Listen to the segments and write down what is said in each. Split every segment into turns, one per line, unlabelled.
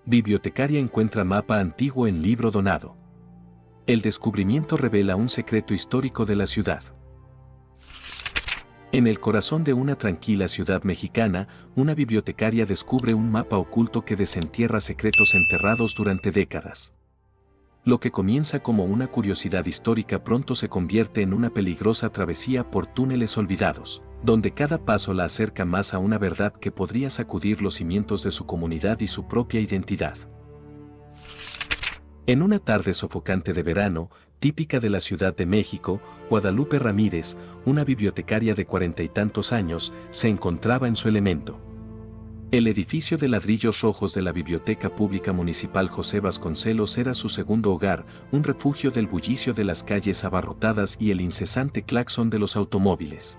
Bibliotecaria encuentra mapa antiguo en libro donado. El descubrimiento revela un secreto histórico de la ciudad. En el corazón de una tranquila ciudad mexicana, una bibliotecaria descubre un mapa oculto que desentierra secretos enterrados durante décadas. Lo que comienza como una curiosidad histórica pronto se convierte en una peligrosa travesía por túneles olvidados, donde cada paso la acerca más a una verdad que podría sacudir los cimientos de su comunidad y su propia identidad. En una tarde sofocante de verano, típica de la Ciudad de México, Guadalupe Ramírez, una bibliotecaria de 40 y tantos años, se encontraba en su elemento. El edificio de ladrillos rojos de la Biblioteca Pública Municipal José Vasconcelos era su segundo hogar, un refugio del bullicio de las calles abarrotadas y el incesante claxon de los automóviles.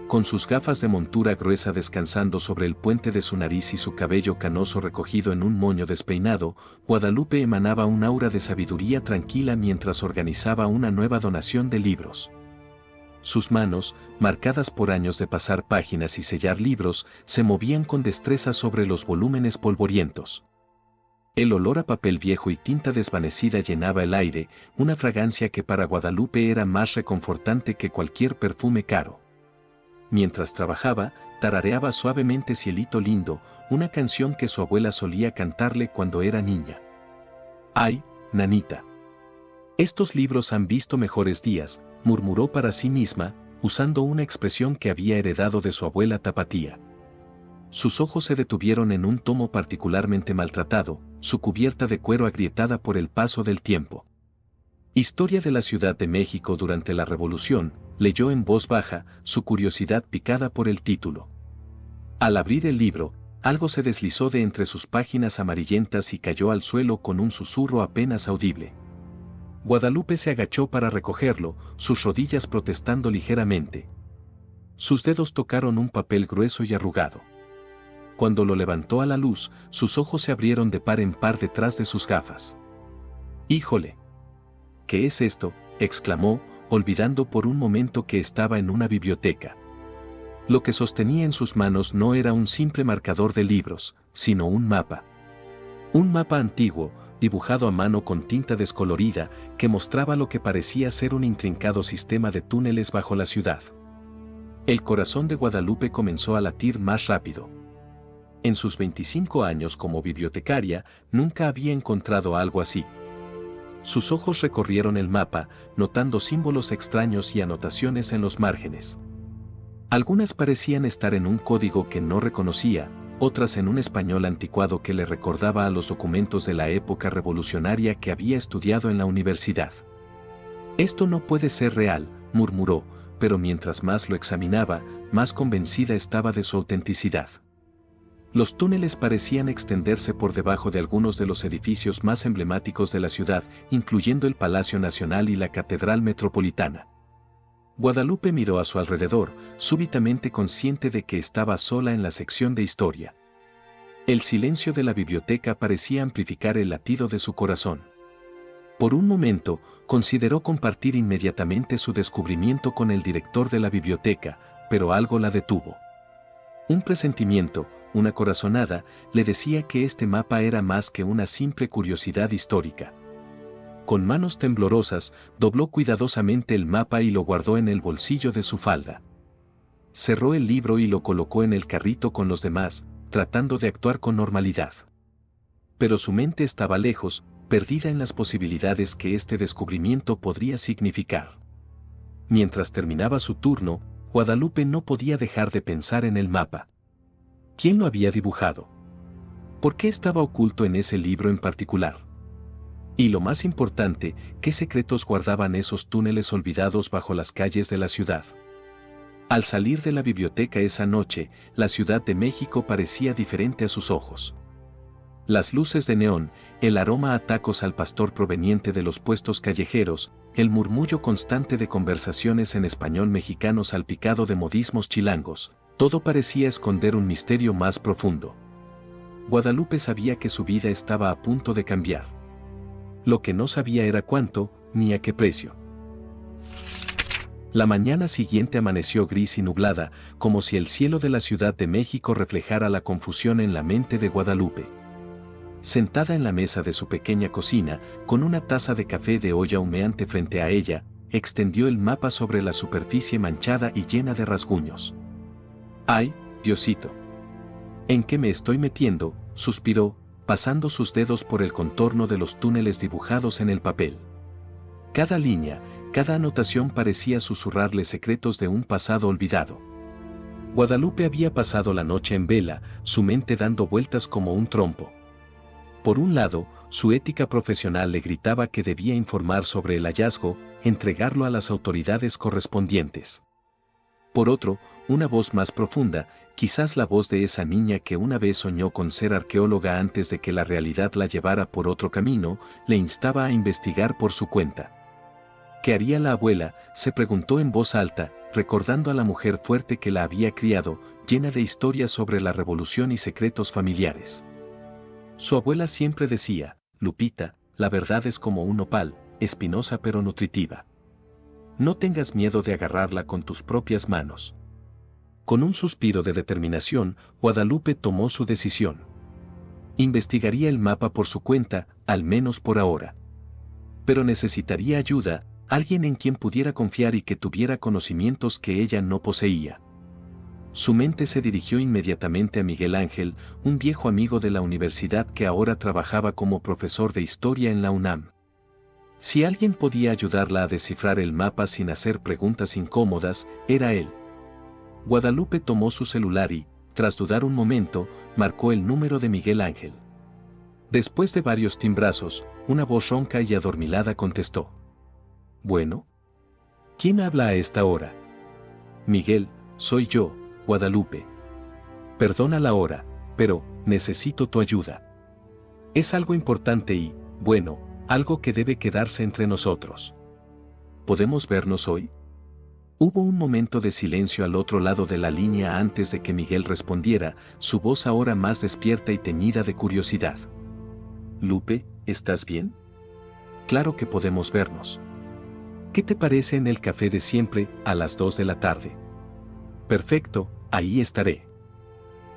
Con sus gafas de montura gruesa descansando sobre el puente de su nariz y su cabello canoso recogido en un moño despeinado, Guadalupe emanaba un aura de sabiduría tranquila mientras organizaba una nueva donación de libros. Sus manos, marcadas por años de pasar páginas y sellar libros, se movían con destreza sobre los volúmenes polvorientos. El olor a papel viejo y tinta desvanecida llenaba el aire, una fragancia que para Guadalupe era más reconfortante que cualquier perfume caro. Mientras trabajaba, tarareaba suavemente Cielito Lindo, una canción que su abuela solía cantarle cuando era niña. «Ay, nanita. Estos libros han visto mejores días», murmuró para sí misma, usando una expresión que había heredado de su abuela Tapatía. Sus ojos se detuvieron en un tomo particularmente maltratado, su cubierta de cuero agrietada por el paso del tiempo. Historia de la Ciudad de México durante la Revolución, leyó en voz baja, su curiosidad picada por el título. Al abrir el libro, algo se deslizó de entre sus páginas amarillentas y cayó al suelo con un susurro apenas audible. Guadalupe se agachó para recogerlo, sus rodillas protestando ligeramente. Sus dedos tocaron un papel grueso y arrugado. Cuando lo levantó a la luz, sus ojos se abrieron de par en par detrás de sus gafas. «¡Híjole! ¿Qué es esto?», exclamó, olvidando por un momento que estaba en una biblioteca. Lo que sostenía en sus manos no era un simple marcador de libros, sino un mapa. Un mapa antiguo, dibujado a mano con tinta descolorida, que mostraba lo que parecía ser un intrincado sistema de túneles bajo la ciudad. El corazón de Guadalupe comenzó a latir más rápido. En sus 25 años como bibliotecaria, nunca había encontrado algo así. Sus ojos recorrieron el mapa, notando símbolos extraños y anotaciones en los márgenes. Algunas parecían estar en un código que no reconocía, otras en un español anticuado que le recordaba a los documentos de la época revolucionaria que había estudiado en la universidad. «Esto no puede ser real», murmuró, pero mientras más lo examinaba, más convencida estaba de su autenticidad. Los túneles parecían extenderse por debajo de algunos de los edificios más emblemáticos de la ciudad, incluyendo el Palacio Nacional y la Catedral Metropolitana. Guadalupe miró a su alrededor, súbitamente consciente de que estaba sola en la sección de historia. El silencio de la biblioteca parecía amplificar el latido de su corazón. Por un momento, consideró compartir inmediatamente su descubrimiento con el director de la biblioteca, pero algo la detuvo. Un presentimiento, una corazonada, le decía que este mapa era más que una simple curiosidad histórica. Con manos temblorosas, dobló cuidadosamente el mapa y lo guardó en el bolsillo de su falda. Cerró el libro y lo colocó en el carrito con los demás, tratando de actuar con normalidad. Pero su mente estaba lejos, perdida en las posibilidades que este descubrimiento podría significar. Mientras terminaba su turno, Guadalupe no podía dejar de pensar en el mapa. ¿Quién lo había dibujado? ¿Por qué estaba oculto en ese libro en particular? Y lo más importante, ¿qué secretos guardaban esos túneles olvidados bajo las calles de la ciudad? Al salir de la biblioteca esa noche, la Ciudad de México parecía diferente a sus ojos. Las luces de neón, el aroma a tacos al pastor proveniente de los puestos callejeros, el murmullo constante de conversaciones en español mexicano salpicado de modismos chilangos, todo parecía esconder un misterio más profundo. Guadalupe sabía que su vida estaba a punto de cambiar. Lo que no sabía era cuánto, ni a qué precio. La mañana siguiente amaneció gris y nublada, como si el cielo de la Ciudad de México reflejara la confusión en la mente de Guadalupe. Sentada en la mesa de su pequeña cocina, con una taza de café de olla humeante frente a ella, extendió el mapa sobre la superficie manchada y llena de rasguños. ¡Ay, Diosito! ¿En qué me estoy metiendo?, suspiró, pasando sus dedos por el contorno de los túneles dibujados en el papel. Cada línea, cada anotación parecía susurrarle secretos de un pasado olvidado. Guadalupe había pasado la noche en vela, su mente dando vueltas como un trompo. Por un lado, su ética profesional le gritaba que debía informar sobre el hallazgo, entregarlo a las autoridades correspondientes. Por otro, una voz más profunda, quizás la voz de esa niña que una vez soñó con ser arqueóloga antes de que la realidad la llevara por otro camino, le instaba a investigar por su cuenta. ¿Qué haría la abuela?, se preguntó en voz alta, recordando a la mujer fuerte que la había criado, llena de historias sobre la revolución y secretos familiares. Su abuela siempre decía: Lupita, la verdad es como un nopal, espinosa pero nutritiva. No tengas miedo de agarrarla con tus propias manos. Con un suspiro de determinación, Guadalupe tomó su decisión. Investigaría el mapa por su cuenta, al menos por ahora. Pero necesitaría ayuda, alguien en quien pudiera confiar y que tuviera conocimientos que ella no poseía. Su mente se dirigió inmediatamente a Miguel Ángel, un viejo amigo de la universidad que ahora trabajaba como profesor de historia en la UNAM. Si alguien podía ayudarla a descifrar el mapa sin hacer preguntas incómodas, era él. Guadalupe tomó su celular y, tras dudar un momento, marcó el número de Miguel Ángel. Después de varios timbrazos, una voz ronca y adormilada contestó. Bueno. ¿Quién habla a esta hora? Miguel, soy yo, Guadalupe. Perdona la hora, pero necesito tu ayuda. Es algo importante y, bueno, algo que debe quedarse entre nosotros. ¿Podemos vernos hoy? Hubo un momento de silencio al otro lado de la línea antes de que Miguel respondiera, su voz ahora más despierta y teñida de curiosidad. Lupe, ¿estás bien? Claro que podemos vernos. ¿Qué te parece en el café de siempre, a las 2 de la tarde? Perfecto, ahí estaré.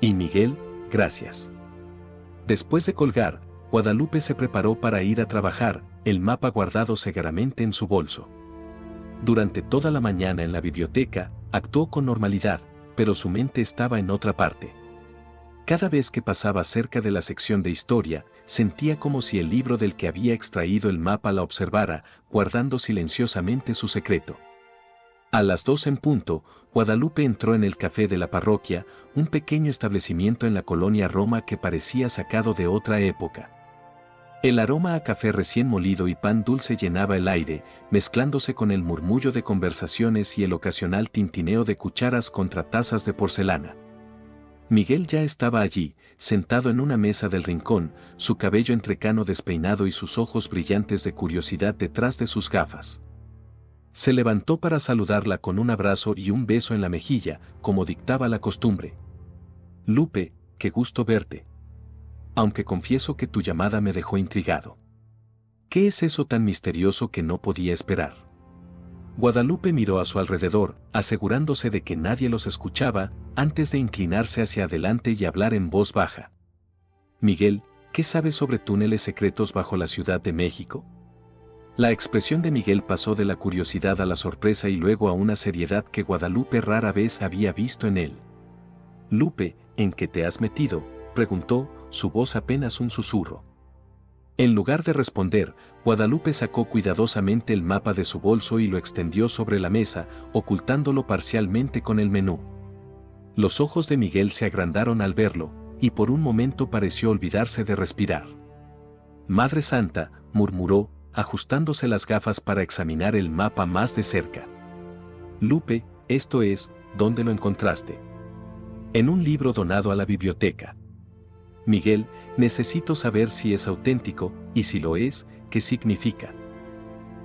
Y Miguel, gracias. Después de colgar, Guadalupe se preparó para ir a trabajar, el mapa guardado seguramente en su bolso. Durante toda la mañana en la biblioteca, actuó con normalidad, pero su mente estaba en otra parte. Cada vez que pasaba cerca de la sección de historia, sentía como si el libro del que había extraído el mapa la observara, guardando silenciosamente su secreto. A las 2 en punto, Guadalupe entró en el café de la parroquia, un pequeño establecimiento en la colonia Roma que parecía sacado de otra época. El aroma a café recién molido y pan dulce llenaba el aire, mezclándose con el murmullo de conversaciones y el ocasional tintineo de cucharas contra tazas de porcelana. Miguel ya estaba allí, sentado en una mesa del rincón, su cabello entrecano despeinado y sus ojos brillantes de curiosidad detrás de sus gafas. Se levantó para saludarla con un abrazo y un beso en la mejilla, como dictaba la costumbre. Lupe, qué gusto verte. Aunque confieso que tu llamada me dejó intrigado. ¿Qué es eso tan misterioso que no podía esperar? Guadalupe miró a su alrededor, asegurándose de que nadie los escuchaba, antes de inclinarse hacia adelante y hablar en voz baja. Miguel, ¿qué sabes sobre túneles secretos bajo la Ciudad de México? La expresión de Miguel pasó de la curiosidad a la sorpresa y luego a una seriedad que Guadalupe rara vez había visto en él. Lupe, ¿en qué te has metido?, preguntó, su voz apenas un susurro. En lugar de responder, Guadalupe sacó cuidadosamente el mapa de su bolso y lo extendió sobre la mesa, ocultándolo parcialmente con el menú. Los ojos de Miguel se agrandaron al verlo, y por un momento pareció olvidarse de respirar. Madre Santa, murmuró, ajustándose las gafas para examinar el mapa más de cerca. Lupe, esto es, ¿dónde lo encontraste? En un libro donado a la biblioteca. Miguel, necesito saber si es auténtico, y si lo es, ¿qué significa?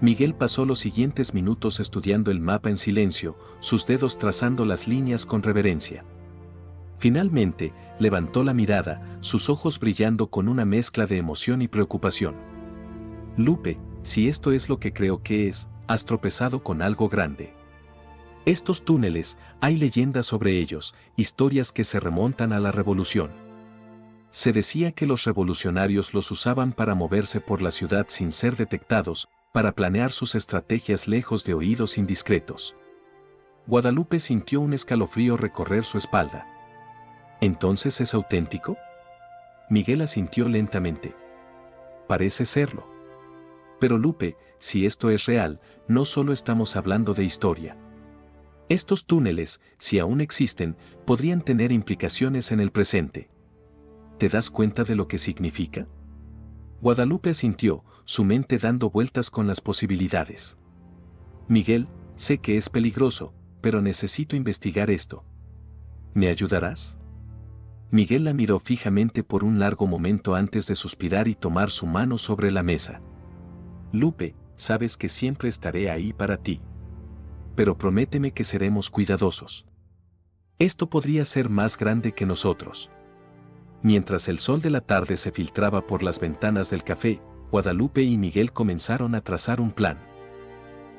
Miguel pasó los siguientes minutos estudiando el mapa en silencio, sus dedos trazando las líneas con reverencia. Finalmente, levantó la mirada, sus ojos brillando con una mezcla de emoción y preocupación. Lupe, si esto es lo que creo que es, has tropezado con algo grande. Estos túneles, hay leyendas sobre ellos, historias que se remontan a la revolución. Se decía que los revolucionarios los usaban para moverse por la ciudad sin ser detectados, para planear sus estrategias lejos de oídos indiscretos. Guadalupe sintió un escalofrío recorrer su espalda. ¿Entonces es auténtico? Miguel asintió lentamente. Parece serlo. Pero Lupe, si esto es real, no solo estamos hablando de historia. Estos túneles, si aún existen, podrían tener implicaciones en el presente. ¿Te das cuenta de lo que significa? Guadalupe asintió, su mente dando vueltas con las posibilidades. Miguel, sé que es peligroso, pero necesito investigar esto. ¿Me ayudarás? Miguel la miró fijamente por un largo momento antes de suspirar y tomar su mano sobre la mesa. Lupe, sabes que siempre estaré ahí para ti. Pero prométeme que seremos cuidadosos. Esto podría ser más grande que nosotros. Mientras el sol de la tarde se filtraba por las ventanas del café, Guadalupe y Miguel comenzaron a trazar un plan.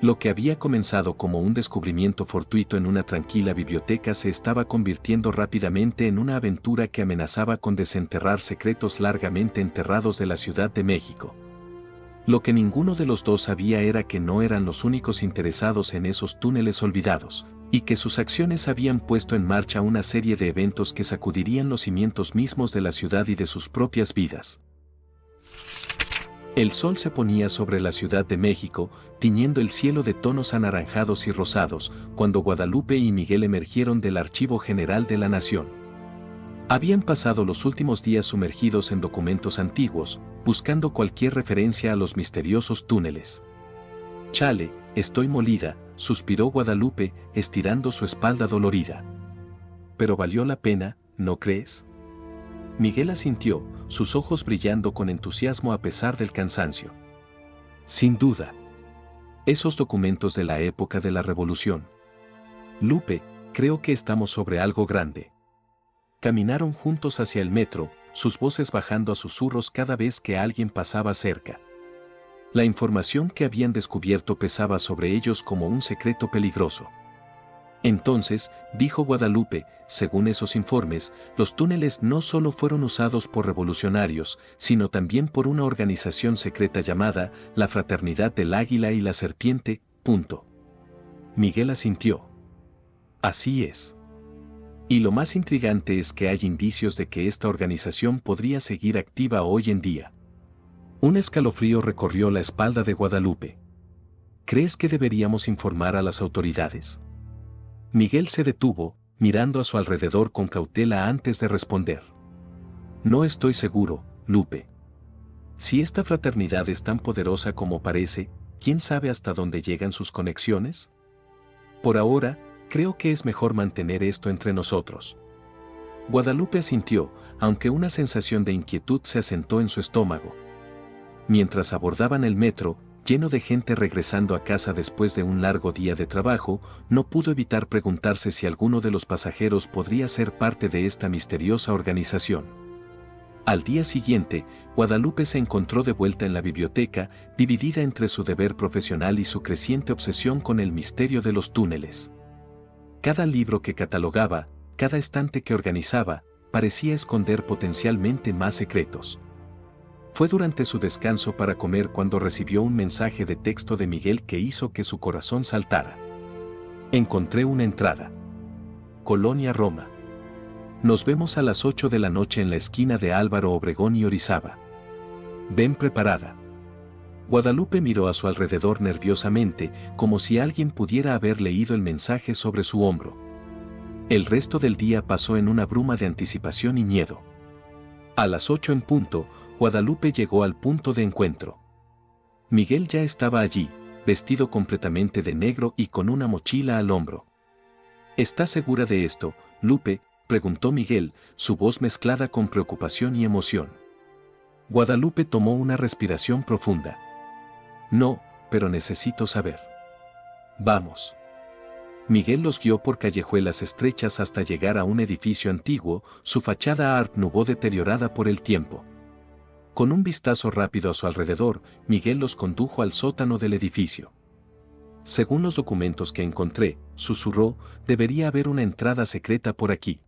Lo que había comenzado como un descubrimiento fortuito en una tranquila biblioteca se estaba convirtiendo rápidamente en una aventura que amenazaba con desenterrar secretos largamente enterrados de la Ciudad de México. Lo que ninguno de los dos sabía era que no eran los únicos interesados en esos túneles olvidados, y que sus acciones habían puesto en marcha una serie de eventos que sacudirían los cimientos mismos de la ciudad y de sus propias vidas. El sol se ponía sobre la Ciudad de México, tiñendo el cielo de tonos anaranjados y rosados, cuando Guadalupe y Miguel emergieron del Archivo General de la Nación. Habían pasado los últimos días sumergidos en documentos antiguos, buscando cualquier referencia a los misteriosos túneles. Chale, estoy molida, suspiró Guadalupe, estirando su espalda dolorida. Pero valió la pena, ¿no crees? Miguel asintió, sus ojos brillando con entusiasmo a pesar del cansancio. Sin duda. Esos documentos de la época de la Revolución. Lupe, creo que estamos sobre algo grande. Caminaron juntos hacia el metro, sus voces bajando a susurros cada vez que alguien pasaba cerca. La información que habían descubierto pesaba sobre ellos como un secreto peligroso. Entonces, dijo Guadalupe, según esos informes, los túneles no solo fueron usados por revolucionarios, sino también por una organización secreta llamada la Fraternidad del Águila y la Serpiente. Miguel asintió. Así es. Y lo más intrigante es que hay indicios de que esta organización podría seguir activa hoy en día. Un escalofrío recorrió la espalda de Guadalupe. ¿Crees que deberíamos informar a las autoridades? Miguel se detuvo, mirando a su alrededor con cautela antes de responder. No estoy seguro, Lupe. Si esta fraternidad es tan poderosa como parece, ¿quién sabe hasta dónde llegan sus conexiones? Por ahora, creo que es mejor mantener esto entre nosotros. Guadalupe asintió, aunque una sensación de inquietud se asentó en su estómago. Mientras abordaban el metro, lleno de gente regresando a casa después de un largo día de trabajo, no pudo evitar preguntarse si alguno de los pasajeros podría ser parte de esta misteriosa organización. Al día siguiente, Guadalupe se encontró de vuelta en la biblioteca, dividida entre su deber profesional y su creciente obsesión con el misterio de los túneles. Cada libro que catalogaba, cada estante que organizaba, parecía esconder potencialmente más secretos. Fue durante su descanso para comer cuando recibió un mensaje de texto de Miguel que hizo que su corazón saltara. Encontré una entrada. Colonia Roma. Nos vemos a las 8 de la noche en la esquina de Álvaro Obregón y Orizaba. Ven preparada. Guadalupe miró a su alrededor nerviosamente, como si alguien pudiera haber leído el mensaje sobre su hombro. El resto del día pasó en una bruma de anticipación y miedo. A las 8 en punto, Guadalupe llegó al punto de encuentro. Miguel ya estaba allí, vestido completamente de negro y con una mochila al hombro. ¿Estás segura de esto, Lupe?, preguntó Miguel, su voz mezclada con preocupación y emoción. Guadalupe tomó una respiración profunda. No, pero necesito saber. Vamos. Miguel los guió por callejuelas estrechas hasta llegar a un edificio antiguo, su fachada Art Nouveau deteriorada por el tiempo. Con un vistazo rápido a su alrededor, Miguel los condujo al sótano del edificio. Según los documentos que encontré, susurró, debería haber una entrada secreta por aquí.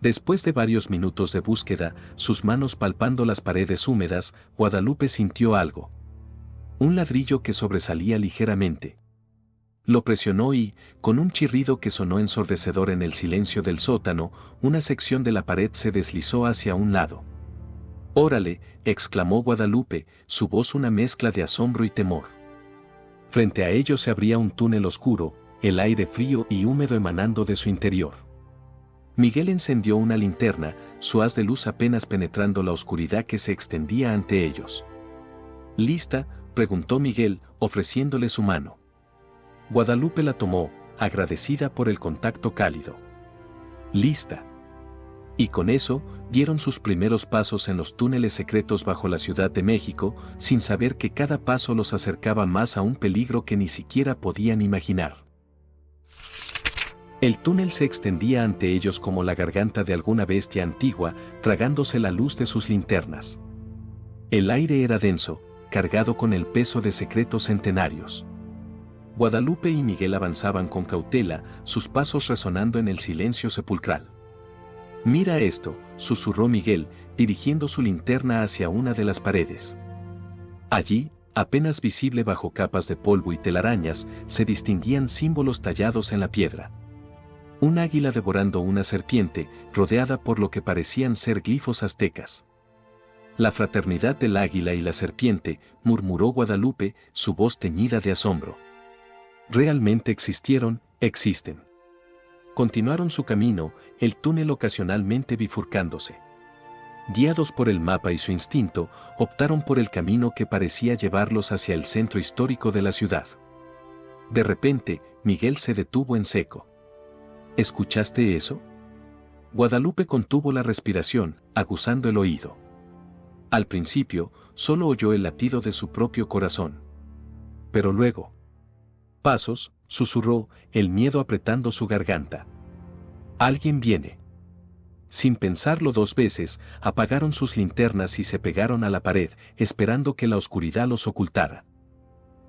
Después de varios minutos de búsqueda, sus manos palpando las paredes húmedas, Guadalupe sintió algo. Un ladrillo que sobresalía ligeramente. Lo presionó y, con un chirrido que sonó ensordecedor en el silencio del sótano, una sección de la pared se deslizó hacia un lado. «¡Órale!», exclamó Guadalupe, su voz una mezcla de asombro y temor. Frente a ellos se abría un túnel oscuro, el aire frío y húmedo emanando de su interior. Miguel encendió una linterna, su haz de luz apenas penetrando la oscuridad que se extendía ante ellos. «¿Lista?», preguntó Miguel, ofreciéndole su mano. Guadalupe la tomó, agradecida por el contacto cálido. «Lista». Y con eso, dieron sus primeros pasos en los túneles secretos bajo la Ciudad de México, sin saber que cada paso los acercaba más a un peligro que ni siquiera podían imaginar. El túnel se extendía ante ellos como la garganta de alguna bestia antigua, tragándose la luz de sus linternas. El aire era denso, cargado con el peso de secretos centenarios. Guadalupe y Miguel avanzaban con cautela, sus pasos resonando en el silencio sepulcral. «Mira esto», susurró Miguel, dirigiendo su linterna hacia una de las paredes. Allí, apenas visible bajo capas de polvo y telarañas, se distinguían símbolos tallados en la piedra. Un águila devorando una serpiente, rodeada por lo que parecían ser glifos aztecas. «La fraternidad del águila y la serpiente», murmuró Guadalupe, su voz teñida de asombro. «Realmente existieron, existen». Continuaron su camino, el túnel ocasionalmente bifurcándose. Guiados por el mapa y su instinto, optaron por el camino que parecía llevarlos hacia el centro histórico de la ciudad. De repente, Miguel se detuvo en seco. «¿Escuchaste eso?». Guadalupe contuvo la respiración, aguzando el oído. Al principio, solo oyó el latido de su propio corazón. Pero luego... «Pasos», susurró, el miedo apretando su garganta. «Alguien viene». Sin pensarlo dos veces, apagaron sus linternas y se pegaron a la pared, esperando que la oscuridad los ocultara.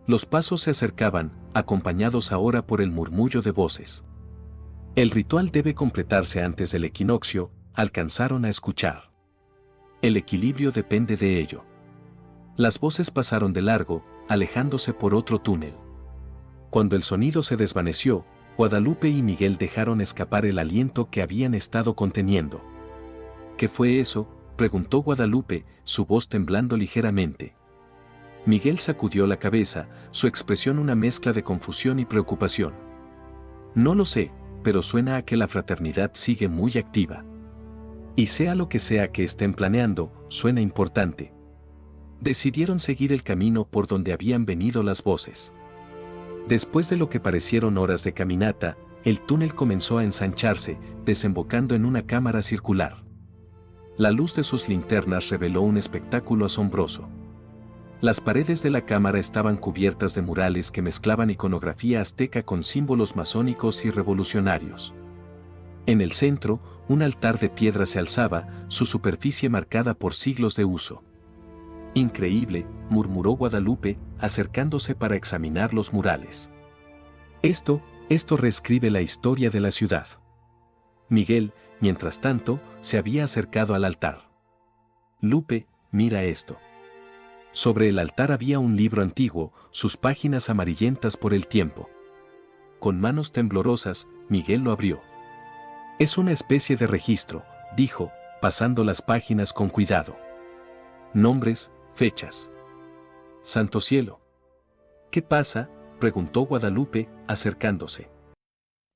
Los pasos se acercaban, acompañados ahora por el murmullo de voces. «El ritual debe completarse antes del equinoccio», alcanzaron a escuchar. «El equilibrio depende de ello». Las voces pasaron de largo, alejándose por otro túnel. Cuando el sonido se desvaneció, Guadalupe y Miguel dejaron escapar el aliento que habían estado conteniendo. «¿Qué fue eso?», preguntó Guadalupe, su voz temblando ligeramente. Miguel sacudió la cabeza, su expresión una mezcla de confusión y preocupación. «No lo sé, pero suena a que la fraternidad sigue muy activa. Y sea lo que sea que estén planeando, suena importante». Decidieron seguir el camino por donde habían venido las voces. Después de lo que parecieron horas de caminata, el túnel comenzó a ensancharse, desembocando en una cámara circular. La luz de sus linternas reveló un espectáculo asombroso. Las paredes de la cámara estaban cubiertas de murales que mezclaban iconografía azteca con símbolos masónicos y revolucionarios. En el centro, un altar de piedra se alzaba, su superficie marcada por siglos de uso. «Increíble», murmuró Guadalupe, acercándose para examinar los murales. Esto reescribe la historia de la ciudad». Miguel, mientras tanto, se había acercado al altar. «Lupe, mira esto». Sobre el altar había un libro antiguo, sus páginas amarillentas por el tiempo. Con manos temblorosas, Miguel lo abrió. «Es una especie de registro», dijo, pasando las páginas con cuidado. «Nombres, fechas». «Santo cielo». «¿Qué pasa?», preguntó Guadalupe, acercándose.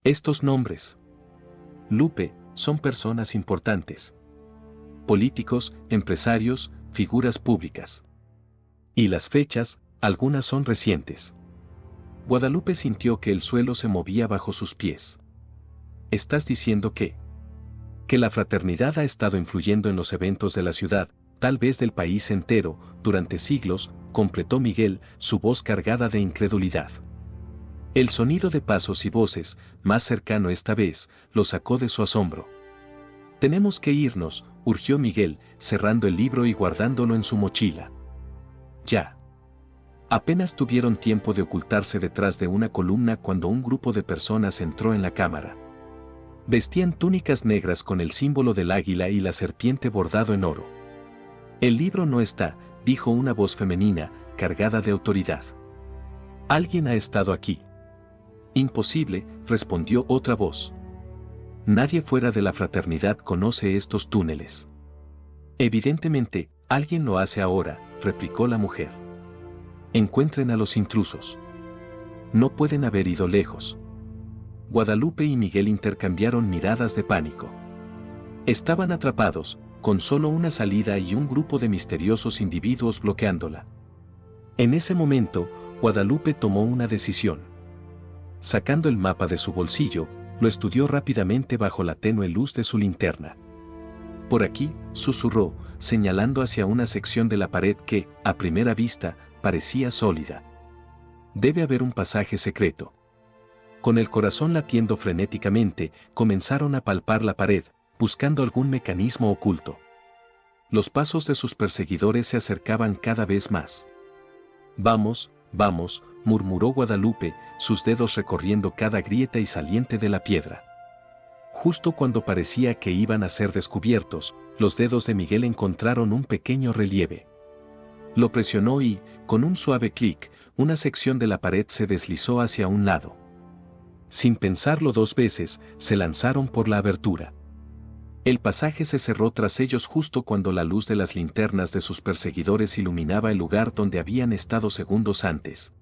«Estos nombres, Lupe, son personas importantes. Políticos, empresarios, figuras públicas. Y las fechas, algunas son recientes». Guadalupe sintió que el suelo se movía bajo sus pies. «¿Estás diciendo que la fraternidad ha estado influyendo en los eventos de la ciudad, tal vez del país entero, durante siglos?», completó Miguel, su voz cargada de incredulidad. El sonido de pasos y voces, más cercano esta vez, lo sacó de su asombro. «Tenemos que irnos», urgió Miguel, cerrando el libro y guardándolo en su mochila. «Ya». Apenas tuvieron tiempo de ocultarse detrás de una columna cuando un grupo de personas entró en la cámara. Vestían túnicas negras con el símbolo del águila y la serpiente bordado en oro. El libro no está, dijo una voz femenina, cargada de autoridad. Alguien ha estado aquí. Imposible, respondió otra voz. Nadie fuera de la fraternidad conoce estos túneles. Evidentemente, alguien lo hace ahora, replicó la mujer. Encuentren a los intrusos. No pueden haber ido lejos. Guadalupe y Miguel intercambiaron miradas de pánico. Estaban atrapados, con solo una salida y un grupo de misteriosos individuos bloqueándola. En ese momento, Guadalupe tomó una decisión. Sacando el mapa de su bolsillo, lo estudió rápidamente bajo la tenue luz de su linterna. Por aquí, susurró, señalando hacia una sección de la pared que, a primera vista, parecía sólida. Debe haber un pasaje secreto. Con el corazón latiendo frenéticamente, comenzaron a palpar la pared, buscando algún mecanismo oculto. Los pasos de sus perseguidores se acercaban cada vez más. Vamos, vamos, murmuró Guadalupe, sus dedos recorriendo cada grieta y saliente de la piedra. Justo cuando parecía que iban a ser descubiertos, los dedos de Miguel encontraron un pequeño relieve. Lo presionó y, con un suave clic, una sección de la pared se deslizó hacia un lado. Sin pensarlo dos veces, se lanzaron por la abertura. El pasaje se cerró tras ellos justo cuando la luz de las linternas de sus perseguidores iluminaba el lugar donde habían estado segundos antes.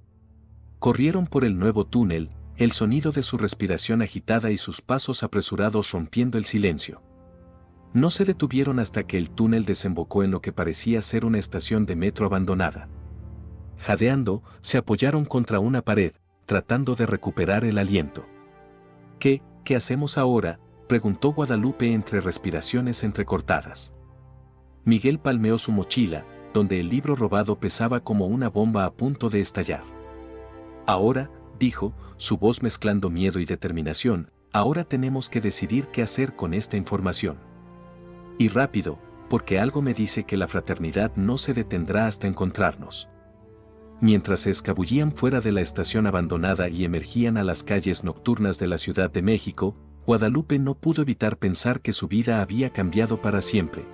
Corrieron por el nuevo túnel, el sonido de su respiración agitada y sus pasos apresurados rompiendo el silencio. No se detuvieron hasta que el túnel desembocó en lo que parecía ser una estación de metro abandonada. Jadeando, se apoyaron contra una pared, tratando de recuperar el aliento. ¿Qué hacemos ahora?, preguntó Guadalupe entre respiraciones entrecortadas. Miguel palmeó su mochila, donde el libro robado pesaba como una bomba a punto de estallar. Ahora, dijo, su voz mezclando miedo y determinación, ahora tenemos que decidir qué hacer con esta información. Y rápido, porque algo me dice que la fraternidad no se detendrá hasta encontrarnos. Mientras se escabullían fuera de la estación abandonada y emergían a las calles nocturnas de la Ciudad de México, Guadalupe no pudo evitar pensar que su vida había cambiado para siempre.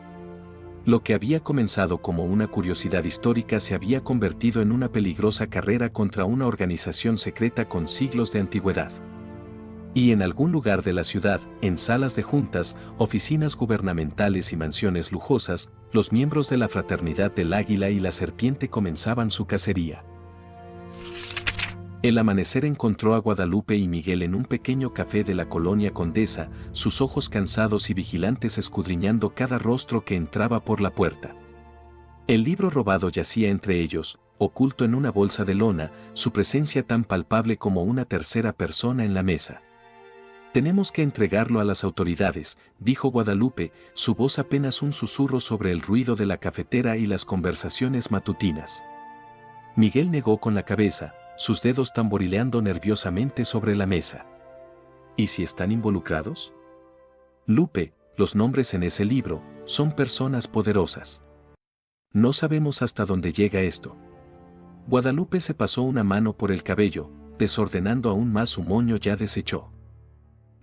Lo que había comenzado como una curiosidad histórica se había convertido en una peligrosa carrera contra una organización secreta con siglos de antigüedad. Y en algún lugar de la ciudad, en salas de juntas, oficinas gubernamentales y mansiones lujosas, los miembros de la Fraternidad del Águila y la Serpiente comenzaban su cacería. El amanecer encontró a Guadalupe y Miguel en un pequeño café de la colonia Condesa, sus ojos cansados y vigilantes escudriñando cada rostro que entraba por la puerta. El libro robado yacía entre ellos, oculto en una bolsa de lona, su presencia tan palpable como una tercera persona en la mesa. Tenemos que entregarlo a las autoridades, dijo Guadalupe, su voz apenas un susurro sobre el ruido de la cafetera y las conversaciones matutinas. Miguel negó con la cabeza, sus dedos tamborileando nerviosamente sobre la mesa. ¿Y si están involucrados? Lupe, los nombres en ese libro son personas poderosas. No sabemos hasta dónde llega esto. Guadalupe se pasó una mano por el cabello, desordenando aún más su moño ya deshecho.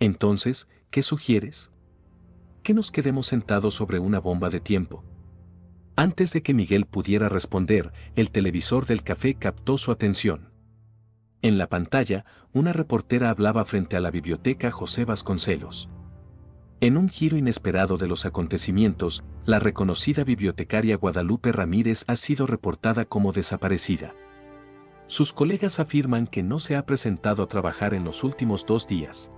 Entonces, ¿qué sugieres? Que nos quedemos sentados sobre una bomba de tiempo. Antes de que Miguel pudiera responder, el televisor del café captó su atención. En la pantalla, una reportera hablaba frente a la biblioteca José Vasconcelos. En un giro inesperado de los acontecimientos, la reconocida bibliotecaria Guadalupe Ramírez ha sido reportada como desaparecida. Sus colegas afirman que no se ha presentado a trabajar en los últimos 2 días.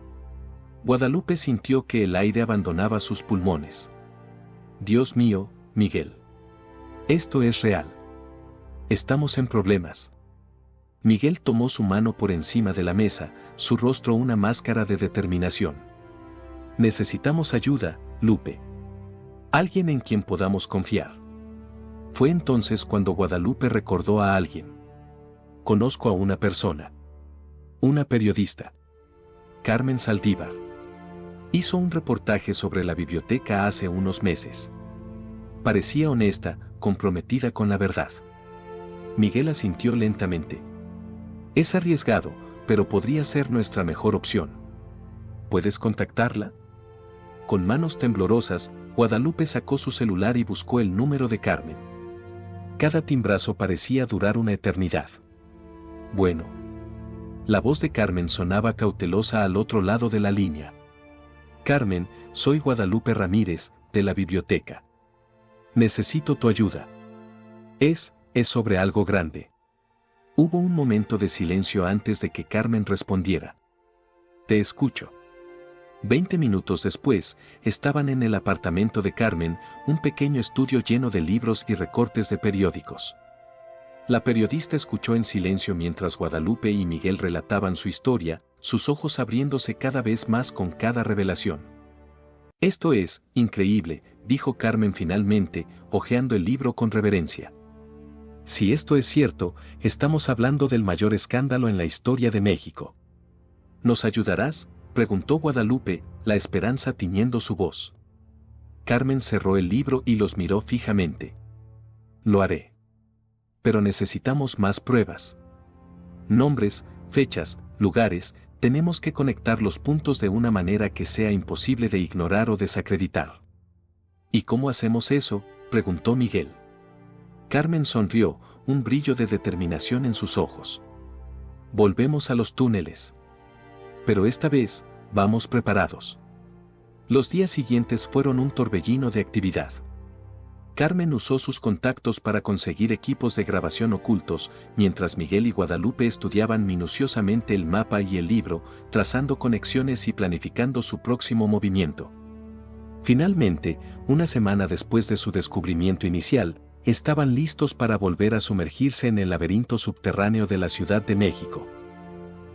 Guadalupe sintió que el aire abandonaba sus pulmones. Dios mío, Miguel. Esto es real. Estamos en problemas. Miguel tomó su mano por encima de la mesa, su rostro una máscara de determinación. Necesitamos ayuda, Lupe. Alguien en quien podamos confiar. Fue entonces cuando Guadalupe recordó a alguien. Conozco a una persona. Una periodista. Carmen Saldívar. Hizo un reportaje sobre la biblioteca hace unos meses. Parecía honesta, comprometida con la verdad. Miguel asintió lentamente. Es arriesgado, pero podría ser nuestra mejor opción. ¿Puedes contactarla? con manos temblorosas, Guadalupe sacó su celular y buscó el número de Carmen. Cada timbrazo parecía durar una eternidad. Bueno. La voz de Carmen sonaba cautelosa al otro lado de la línea. Carmen, soy Guadalupe Ramírez, de la biblioteca. Necesito tu ayuda. Es sobre algo grande. Hubo un momento de silencio antes de que Carmen respondiera. Te escucho. 20 minutos después, estaban en el apartamento de Carmen, un pequeño estudio lleno de libros y recortes de periódicos. La periodista escuchó en silencio mientras Guadalupe y Miguel relataban su historia, sus ojos abriéndose cada vez más con cada revelación. Esto es increíble, dijo Carmen finalmente, hojeando el libro con reverencia. Si esto es cierto, estamos hablando del mayor escándalo en la historia de México. ¿Nos ayudarás?, preguntó Guadalupe, la esperanza tiñendo su voz. Carmen cerró el libro y los miró fijamente. Lo haré. Pero necesitamos más pruebas. Nombres, fechas, lugares, tenemos que conectar los puntos de una manera que sea imposible de ignorar o desacreditar. ¿Y cómo hacemos eso?, preguntó Miguel. Carmen sonrió, un brillo de determinación en sus ojos. Volvemos a los túneles. Pero esta vez, vamos preparados. Los días siguientes fueron un torbellino de actividad. Carmen usó sus contactos para conseguir equipos de grabación ocultos, mientras Miguel y Guadalupe estudiaban minuciosamente el mapa y el libro, trazando conexiones y planificando su próximo movimiento. Finalmente, una semana después de su descubrimiento inicial, estaban listos para volver a sumergirse en el laberinto subterráneo de la Ciudad de México.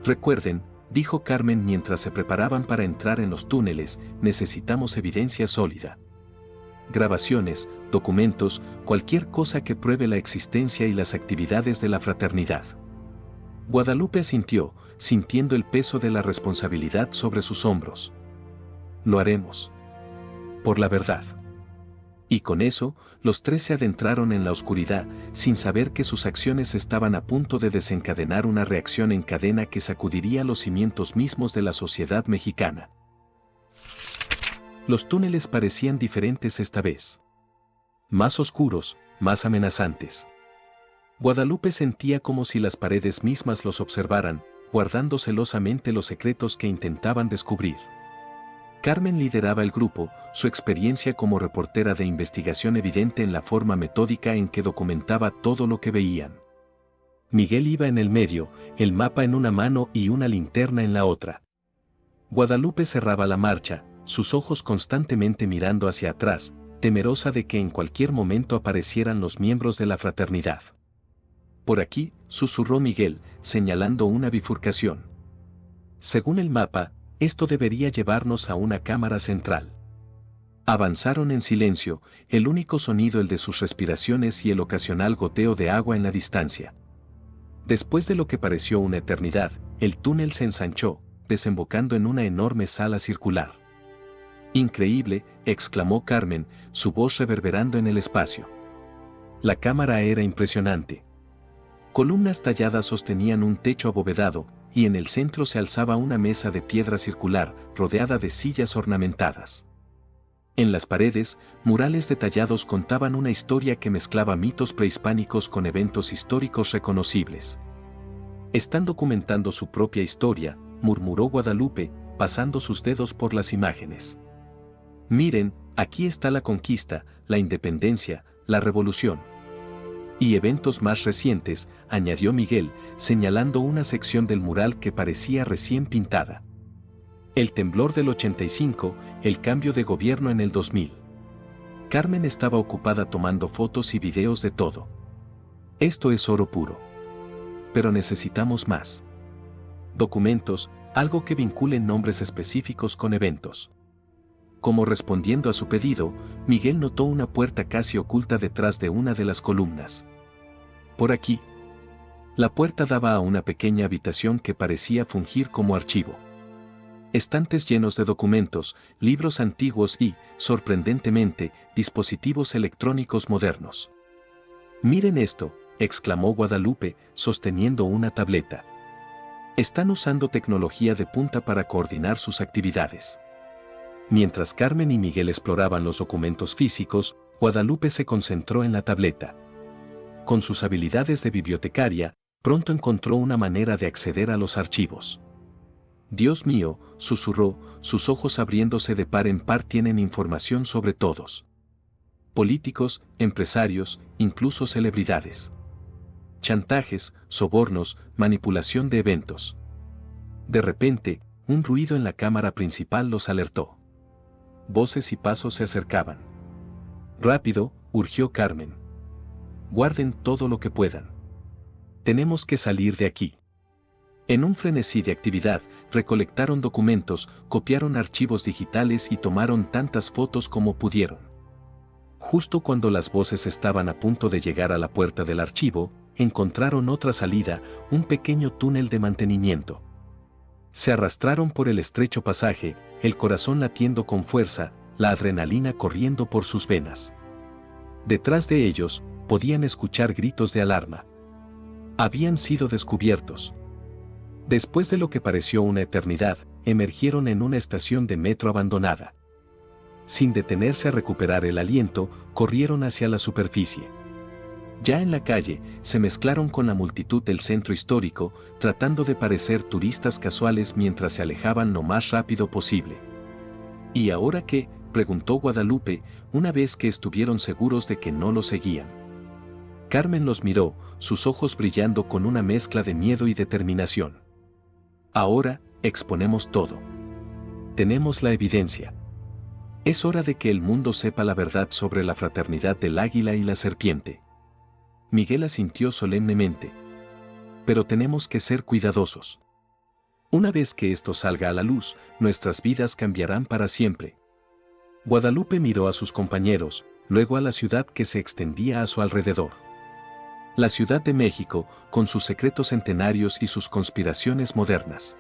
Recuerden, dijo Carmen mientras se preparaban para entrar en los túneles, necesitamos evidencia sólida. Grabaciones, documentos, cualquier cosa que pruebe la existencia y las actividades de la fraternidad. Guadalupe asintió, sintiendo el peso de la responsabilidad sobre sus hombros. Lo haremos. Por la verdad. Y con eso, los tres se adentraron en la oscuridad, sin saber que sus acciones estaban a punto de desencadenar una reacción en cadena que sacudiría los cimientos mismos de la sociedad mexicana. Los túneles parecían diferentes esta vez. Más oscuros, más amenazantes. Guadalupe sentía como si las paredes mismas los observaran, guardando celosamente los secretos que intentaban descubrir. Carmen lideraba el grupo, su experiencia como reportera de investigación evidente en la forma metódica en que documentaba todo lo que veían. Miguel iba en el medio, el mapa en una mano y una linterna en la otra. Guadalupe cerraba la marcha, sus ojos constantemente mirando hacia atrás, temerosa de que en cualquier momento aparecieran los miembros de la fraternidad. Por aquí, susurró Miguel, señalando una bifurcación. Según el mapa, esto debería llevarnos a una cámara central. Avanzaron en silencio, el único sonido el de sus respiraciones y el ocasional goteo de agua en la distancia. Después de lo que pareció una eternidad, el túnel se ensanchó, desembocando en una enorme sala circular. Increíble, exclamó Carmen, su voz reverberando en el espacio. La cámara era impresionante. Columnas talladas sostenían un techo abovedado, y en el centro se alzaba una mesa de piedra circular, rodeada de sillas ornamentadas. En las paredes, murales detallados contaban una historia que mezclaba mitos prehispánicos con eventos históricos reconocibles. Están documentando su propia historia, murmuró Guadalupe, pasando sus dedos por las imágenes. Miren, aquí está la conquista, la independencia, la revolución. Y eventos más recientes, añadió Miguel, señalando una sección del mural que parecía recién pintada. El temblor del 85, el cambio de gobierno en el 2000. Carmen estaba ocupada tomando fotos y videos de todo. Esto es oro puro. Pero necesitamos más. Documentos, algo que vincule nombres específicos con eventos. Como respondiendo a su pedido, Miguel notó una puerta casi oculta detrás de una de las columnas. Por aquí. La puerta daba a una pequeña habitación que parecía fungir como archivo. Estantes llenos de documentos, libros antiguos y, sorprendentemente, dispositivos electrónicos modernos. Miren esto, exclamó Guadalupe, sosteniendo una tableta. Están usando tecnología de punta para coordinar sus actividades. Mientras Carmen y Miguel exploraban los documentos físicos, Guadalupe se concentró en la tableta. Con sus habilidades de bibliotecaria, pronto encontró una manera de acceder a los archivos. Dios mío, susurró, sus ojos abriéndose de par en par tienen información sobre todos. Políticos, empresarios, incluso celebridades. Chantajes, sobornos, manipulación de eventos. De repente, un ruido en la cámara principal los alertó. Voces y pasos se acercaban. Rápido, urgió Carmen. Guarden todo lo que puedan. Tenemos que salir de aquí. En un frenesí de actividad, recolectaron documentos, copiaron archivos digitales y tomaron tantas fotos como pudieron. Justo cuando las voces estaban a punto de llegar a la puerta del archivo, encontraron otra salida, un pequeño túnel de mantenimiento. Se arrastraron por el estrecho pasaje, el corazón latiendo con fuerza, la adrenalina corriendo por sus venas. Detrás de ellos, podían escuchar gritos de alarma. Habían sido descubiertos. Después de lo que pareció una eternidad, emergieron en una estación de metro abandonada. Sin detenerse a recuperar el aliento, corrieron hacia la superficie. Ya en la calle, se mezclaron con la multitud del centro histórico, tratando de parecer turistas casuales mientras se alejaban lo más rápido posible. ¿Y ahora qué?, preguntó Guadalupe, una vez que estuvieron seguros de que no los seguían. Carmen los miró, sus ojos brillando con una mezcla de miedo y determinación. Ahora, exponemos todo. Tenemos la evidencia. Es hora de que el mundo sepa la verdad sobre la fraternidad del águila y la serpiente. Miguel asintió solemnemente. Pero tenemos que ser cuidadosos. Una vez que esto salga a la luz, nuestras vidas cambiarán para siempre. Guadalupe miró a sus compañeros, luego a la ciudad que se extendía a su alrededor. La Ciudad de México, con sus secretos centenarios y sus conspiraciones modernas.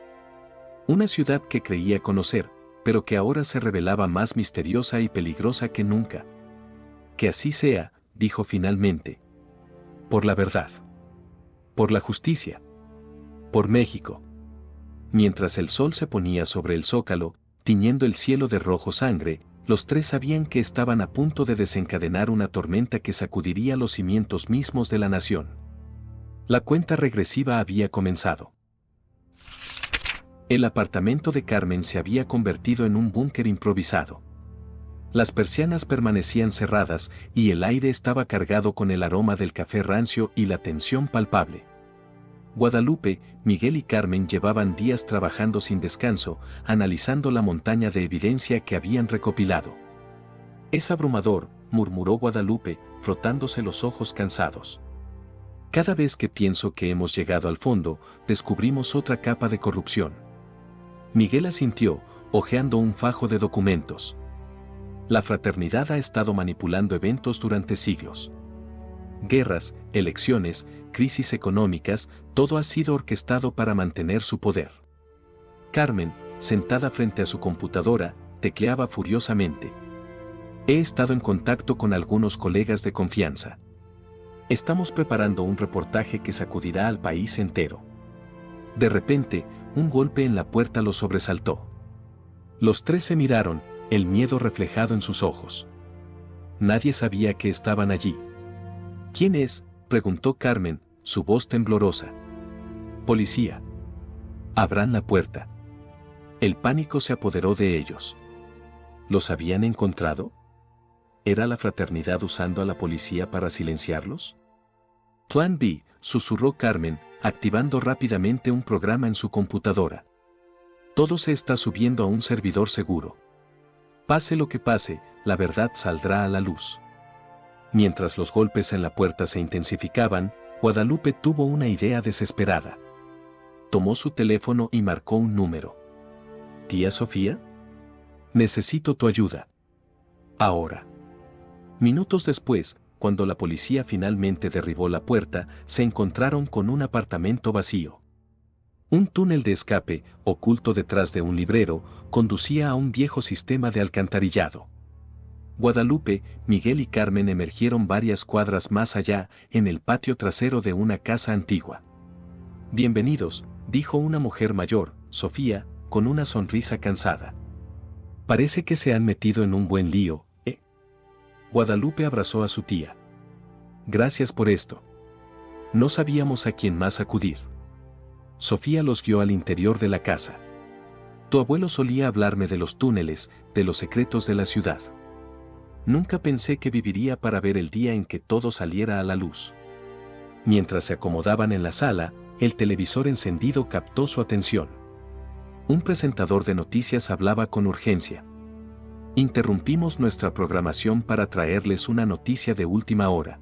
Una ciudad que creía conocer, pero que ahora se revelaba más misteriosa y peligrosa que nunca. Que así sea, dijo finalmente. Por la verdad. Por la justicia. Por México. Mientras el sol se ponía sobre el zócalo, tiñendo el cielo de rojo sangre, los tres sabían que estaban a punto de desencadenar una tormenta que sacudiría los cimientos mismos de la nación. La cuenta regresiva había comenzado. El apartamento de Carmen se había convertido en un búnker improvisado. Las persianas permanecían cerradas y el aire estaba cargado con el aroma del café rancio y la tensión palpable. Guadalupe, Miguel y Carmen llevaban días trabajando sin descanso, analizando la montaña de evidencia que habían recopilado. Es abrumador, murmuró Guadalupe, frotándose los ojos cansados. Cada vez que pienso que hemos llegado al fondo, descubrimos otra capa de corrupción. Miguel asintió, hojeando un fajo de documentos. La fraternidad ha estado manipulando eventos durante siglos. Guerras, elecciones, crisis económicas, todo ha sido orquestado para mantener su poder. Carmen, sentada frente a su computadora, tecleaba furiosamente. He estado en contacto con algunos colegas de confianza. Estamos preparando un reportaje que sacudirá al país entero. De repente, un golpe en la puerta los sobresaltó. Los tres se miraron, el miedo reflejado en sus ojos. Nadie sabía que estaban allí. ¿Quién es?, preguntó Carmen, su voz temblorosa. Policía. Abran la puerta. El pánico se apoderó de ellos. ¿Los habían encontrado? ¿Era la fraternidad usando a la policía para silenciarlos? Plan B, susurró Carmen, activando rápidamente un programa en su computadora. Todo se está subiendo a un servidor seguro. Pase lo que pase, la verdad saldrá a la luz. Mientras los golpes en la puerta se intensificaban, Guadalupe tuvo una idea desesperada. Tomó su teléfono y marcó un número. ¿Tía Sofía? Necesito tu ayuda. Ahora. Minutos después, cuando la policía finalmente derribó la puerta, se encontraron con un apartamento vacío. Un túnel de escape, oculto detrás de un librero, conducía a un viejo sistema de alcantarillado. Guadalupe, Miguel y Carmen emergieron varias cuadras más allá, en el patio trasero de una casa antigua. Bienvenidos, dijo una mujer mayor, Sofía, con una sonrisa cansada. Parece que se han metido en un buen lío, ¿eh? Guadalupe abrazó a su tía. Gracias por esto. No sabíamos a quién más acudir. Sofía los guió al interior de la casa. Tu abuelo solía hablarme de los túneles, de los secretos de la ciudad. Nunca pensé que viviría para ver el día en que todo saliera a la luz. Mientras se acomodaban en la sala, el televisor encendido captó su atención. Un presentador de noticias hablaba con urgencia. Interrumpimos nuestra programación para traerles una noticia de última hora.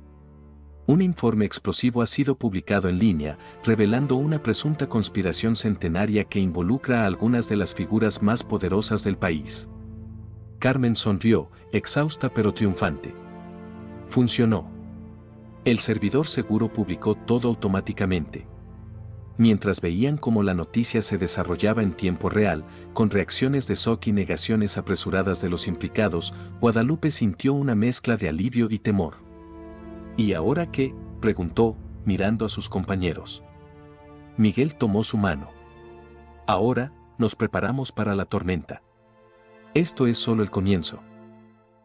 Un informe explosivo ha sido publicado en línea, revelando una presunta conspiración centenaria que involucra a algunas de las figuras más poderosas del país. Carmen sonrió, exhausta pero triunfante. Funcionó. El servidor seguro publicó todo automáticamente. Mientras veían cómo la noticia se desarrollaba en tiempo real, con reacciones de shock y negaciones apresuradas de los implicados, Guadalupe sintió una mezcla de alivio y temor. ¿Y ahora qué?, preguntó, mirando a sus compañeros. Miguel tomó su mano. Ahora, nos preparamos para la tormenta. Esto es solo el comienzo.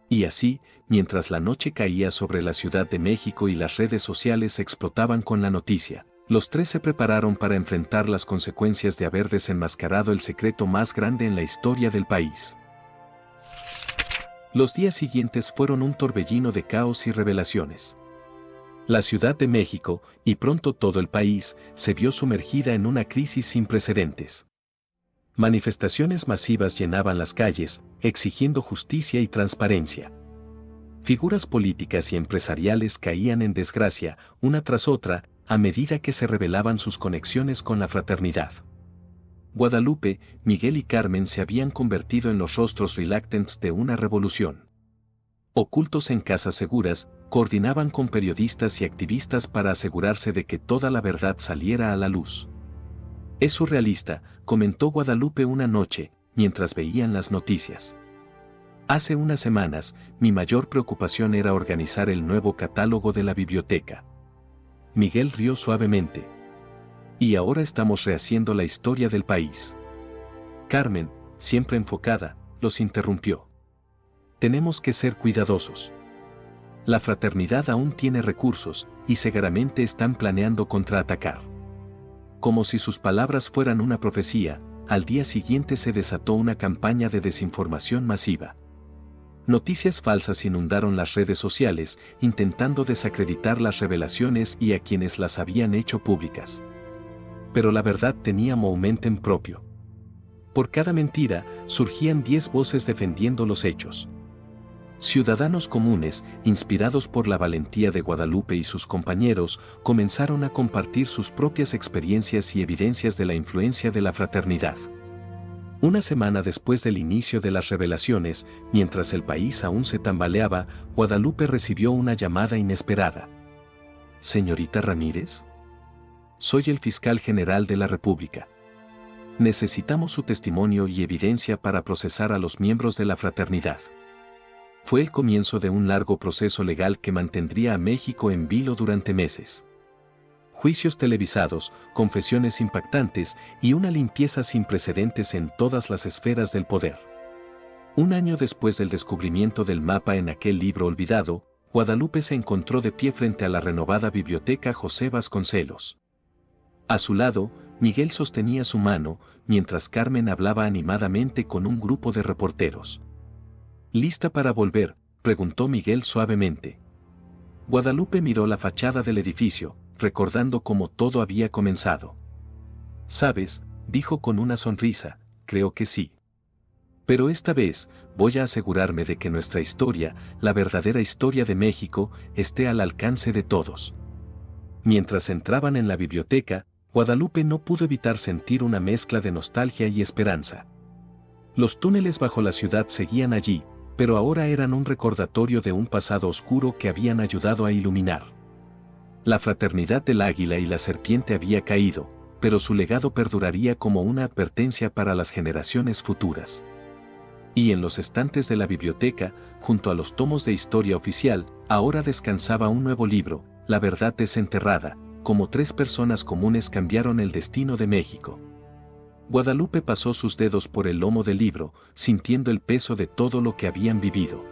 Y así, mientras la noche caía sobre la Ciudad de México y las redes sociales explotaban con la noticia, los tres se prepararon para enfrentar las consecuencias de haber desenmascarado el secreto más grande en la historia del país. Los días siguientes fueron un torbellino de caos y revelaciones. La Ciudad de México, y pronto todo el país, se vio sumergida en una crisis sin precedentes. Manifestaciones masivas llenaban las calles, exigiendo justicia y transparencia. Figuras políticas y empresariales caían en desgracia, una tras otra, a medida que se revelaban sus conexiones con la fraternidad. Guadalupe, Miguel y Carmen se habían convertido en los rostros reluctantes de una revolución. Ocultos en casas seguras, coordinaban con periodistas y activistas para asegurarse de que toda la verdad saliera a la luz. Es surrealista, comentó Guadalupe una noche, mientras veían las noticias. Hace unas semanas, mi mayor preocupación era organizar el nuevo catálogo de la biblioteca. Miguel rió suavemente. Y ahora estamos rehaciendo la historia del país. Carmen, siempre enfocada, los interrumpió. Tenemos que ser cuidadosos. La fraternidad aún tiene recursos, y seguramente están planeando contraatacar. Como si sus palabras fueran una profecía, al día siguiente se desató una campaña de desinformación masiva. Noticias falsas inundaron las redes sociales, intentando desacreditar las revelaciones y a quienes las habían hecho públicas. Pero la verdad tenía momentum propio. Por cada mentira, surgían 10 voces defendiendo los hechos. Ciudadanos comunes, inspirados por la valentía de Guadalupe y sus compañeros, comenzaron a compartir sus propias experiencias y evidencias de la influencia de la fraternidad. Una semana después del inicio de las revelaciones, mientras el país aún se tambaleaba, Guadalupe recibió una llamada inesperada. «Señorita Ramírez, soy el fiscal general de la República. Necesitamos su testimonio y evidencia para procesar a los miembros de la fraternidad». Fue el comienzo de un largo proceso legal que mantendría a México en vilo durante meses. Juicios televisados, confesiones impactantes y una limpieza sin precedentes en todas las esferas del poder. Un año después del descubrimiento del mapa en aquel libro olvidado, Guadalupe se encontró de pie frente a la renovada biblioteca José Vasconcelos. A su lado, Miguel sostenía su mano, mientras Carmen hablaba animadamente con un grupo de reporteros. «¿Lista para volver?», preguntó Miguel suavemente. Guadalupe miró la fachada del edificio, recordando cómo todo había comenzado. «Sabes», dijo con una sonrisa, «creo que sí. Pero esta vez, voy a asegurarme de que nuestra historia, la verdadera historia de México, esté al alcance de todos». Mientras entraban en la biblioteca, Guadalupe no pudo evitar sentir una mezcla de nostalgia y esperanza. Los túneles bajo la ciudad seguían allí, pero ahora eran un recordatorio de un pasado oscuro que habían ayudado a iluminar. La fraternidad del águila y la serpiente había caído, pero su legado perduraría como una advertencia para las generaciones futuras. Y en los estantes de la biblioteca, junto a los tomos de historia oficial, ahora descansaba un nuevo libro, La verdad desenterrada, cómo 3 personas comunes cambiaron el destino de México. Guadalupe pasó sus dedos por el lomo del libro, sintiendo el peso de todo lo que habían vivido.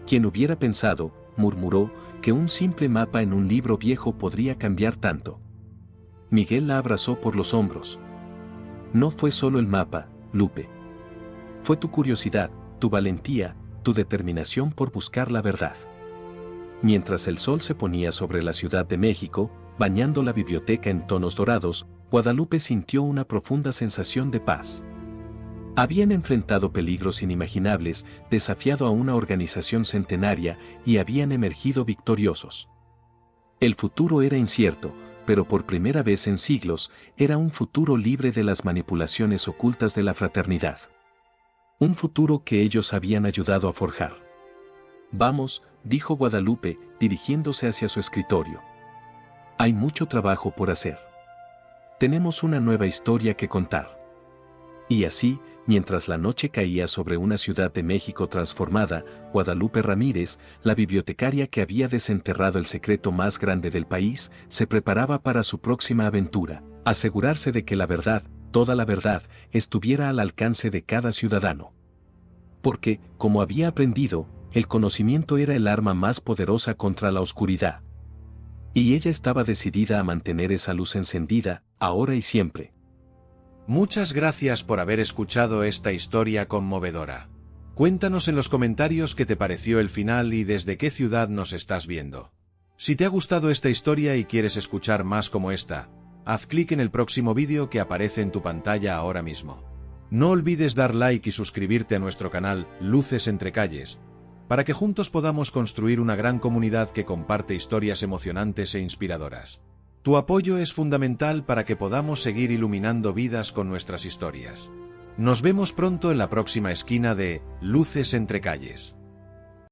«¿Quién hubiera pensado?», murmuró, «que un simple mapa en un libro viejo podría cambiar tanto?». Miguel la abrazó por los hombros. «No fue solo el mapa, Lupe. Fue tu curiosidad, tu valentía, tu determinación por buscar la verdad». Mientras el sol se ponía sobre la Ciudad de México, bañando la biblioteca en tonos dorados, Guadalupe sintió una profunda sensación de paz. Habían enfrentado peligros inimaginables, desafiado a una organización centenaria y habían emergido victoriosos. El futuro era incierto, pero por primera vez en siglos, era un futuro libre de las manipulaciones ocultas de la fraternidad. Un futuro que ellos habían ayudado a forjar. «Vamos», dijo Guadalupe, dirigiéndose hacia su escritorio. «Hay mucho trabajo por hacer. Tenemos una nueva historia que contar». Y así, mientras la noche caía sobre una Ciudad de México transformada, Guadalupe Ramírez, la bibliotecaria que había desenterrado el secreto más grande del país, se preparaba para su próxima aventura, asegurarse de que la verdad, toda la verdad, estuviera al alcance de cada ciudadano. Porque, como había aprendido, el conocimiento era el arma más poderosa contra la oscuridad. Y ella estaba decidida a mantener esa luz encendida, ahora y siempre.
Muchas gracias por haber escuchado esta historia conmovedora. Cuéntanos en los comentarios qué te pareció el final y desde qué ciudad nos estás viendo. Si te ha gustado esta historia y quieres escuchar más como esta, haz clic en el próximo vídeo que aparece en tu pantalla ahora mismo. No olvides dar like y suscribirte a nuestro canal Luces entre Calles, para que juntos podamos construir una gran comunidad que comparte historias emocionantes e inspiradoras. Tu apoyo es fundamental para que podamos seguir iluminando vidas con nuestras historias. Nos vemos pronto en la próxima esquina de Luces entre Calles.